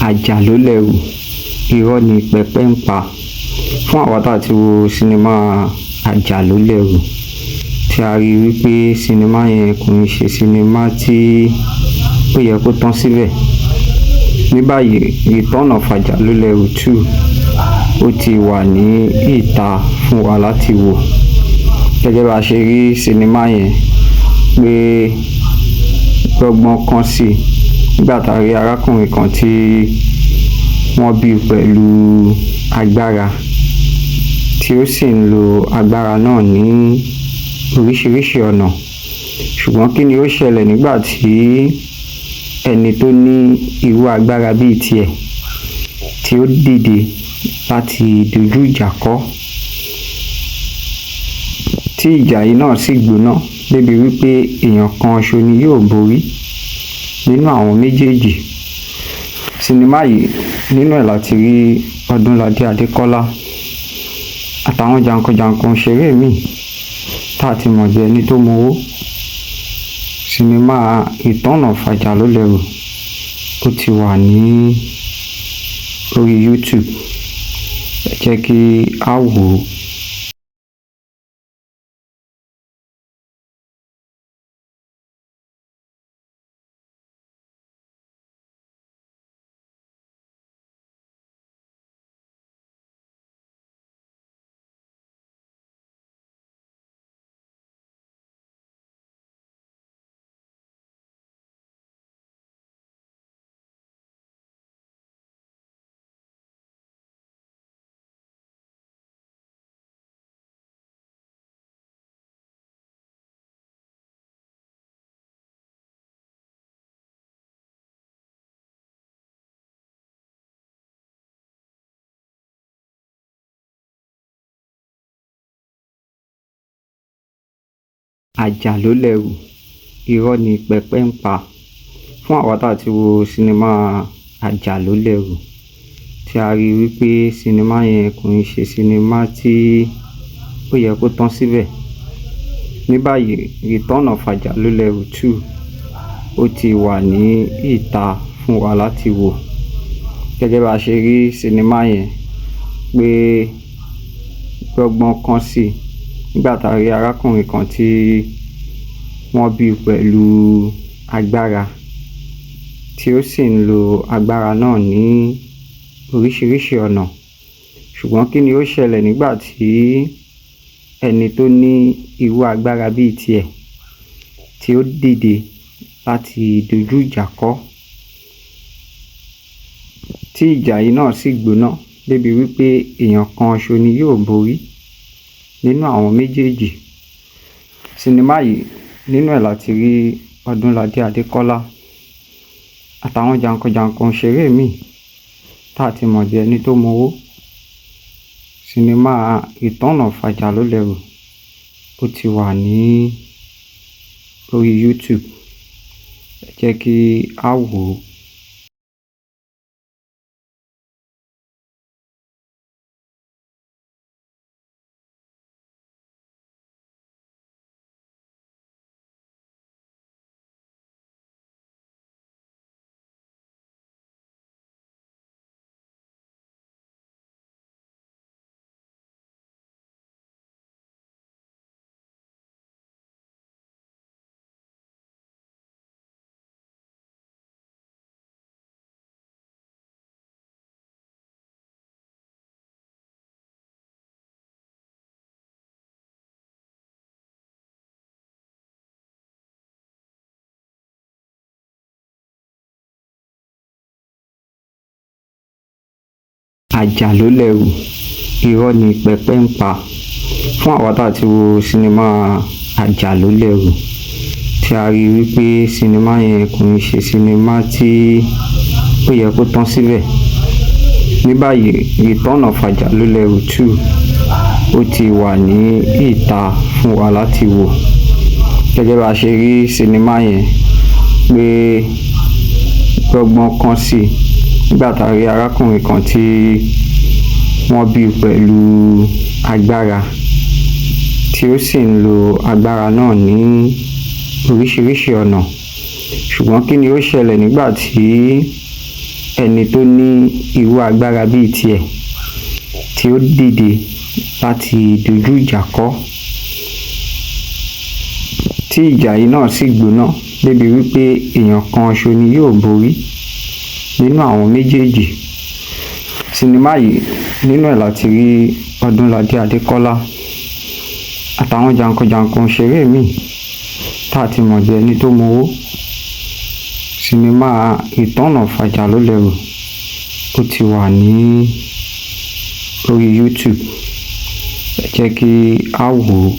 Àjà ló lẹ̀rù, irọ́ ni pẹpẹ ń pa. Fún àwa tá ti wo sinimá Àjà ló lẹ̀rù, tí a rí wípé sinimá yẹn kò ń ṣe sinimá tí ó yẹ kó tán síbẹ̀. Ní báyìí, Return of Àjà ló lẹ̀rù 2 ó ti wà ní ìta fún wa láti wò. Gẹ́gẹ́ bá ṣe rí sinimá yẹn pé gbọ́gbọ́n kan sí nígbà tá a rí arákùnrin kan tí wọ́n bí pẹ̀lú agbára tí ó sì ń lo agbára náà ní oríṣiríṣi ọ̀nà. Ṣùgbọ́n kí ni ó ṣẹlẹ̀ nígbà tí ẹni tó ní irú agbára bíi tiẹ̀ tí ó dìde láti dojú ìjà kọ, tí ìjà yìí náà sì gbóná débi wípé èèyàn kan ṣo ni yóò borí nínú àwọn méjèèjì. Sinimá yìí nínú ẹ̀ láti rí Ọdúnladé Adékọ́lá àtàwọn jankan-jankan òṣèré míì tá a ti mọ̀ bí ẹni tó mowó. Sinimá Return of Àjà ló lẹ̀rù ó ti wà ní orí YouTube. Ẹ jẹ́ kí a wò ó. Àjà ló lẹ̀rù, irọ́ ni pẹpẹ ń pa. Fún àwa tá ti wo sinimá Àjà ló lẹ̀rù, tí a rí wípé sinimá yẹn kò ń ṣe sinimá tí ó yẹ kó tán síbẹ̀. Ní báyìí, Return of Àjà ló lẹ̀rù 2 ó ti wà ní ìta fún wa láti wò. Gẹ́gẹ́ bá ṣe rí sinimá yẹn pé gbọ́gbọ́n kan sí nígbà tá a rí arákùnrin kan tí wọ́n bí pẹ̀lú agbára tí ó sì ń lo agbára náà ní oríṣiríṣi ọ̀nà. Ṣùgbọ́n kí ni ó ṣẹlẹ̀ nígbà tí ẹni tó ní irú agbára bíi tiẹ̀ tí ó dìde láti dojú ìjà kọ, tí ìjà yìí náà sì gbóná débi wípé èèyàn kan ṣo ni yóò borí nínú àwọn méjèèjì. Sinimá yìí nínú ẹ̀ láti rí Ọdúnladé Adékọ́lá àtàwọn jankan-jankan òṣèré míì tá a ti mọ̀ bí ẹni tó mowó. Sinimá Return of Àjà ló lẹ̀rù ó ti wà ní orí YouTube. Ẹ jẹ́ kí a wò ó. Àjà ló lẹ̀rù, irọ́ ni pẹpẹ ń pa. Fún àwa tá ti wo sinimá Àjà ló lẹ̀rù, tí a rí wípé sinimá yẹn kò ń ṣe sinimá tí ó yẹ kó tán síbẹ̀. Ní báyìí, Return of Àjà ló lẹ̀rù 2 ó ti wà ní ìta fún wa láti wò. Gẹ́gẹ́ bá ṣe rí sinimá yẹn pé gbọ́gbọ́n kan sí nígbà tá a rí arákùnrin kan tí wọ́n bí pẹ̀lú agbára tí ó sì ń lo agbára náà ní oríṣiríṣi ọ̀nà. Ṣùgbọ́n kí ni ó ṣẹlẹ̀ nígbà tí ẹni tó ní irú agbára bíi tiẹ̀ tí ó dìde láti dojú ìjà kọ, tí ìjà yìí náà sì gbóná débi wípé èèyàn kan ṣo ni yóò borí nínú àwọn méjèèjì. Sinimá yìí nínú ẹ̀ láti rí Ọdúnladé Adékọ́lá àtàwọn jankan-jankan òṣèré míì tá a ti mọ̀ bí ẹni tó mowó. Sinimá Ìtọ́nà Fàjàlólẹ́rù ó ti wà ní orí YouTube. Ẹ jẹ́ kí a wò ó.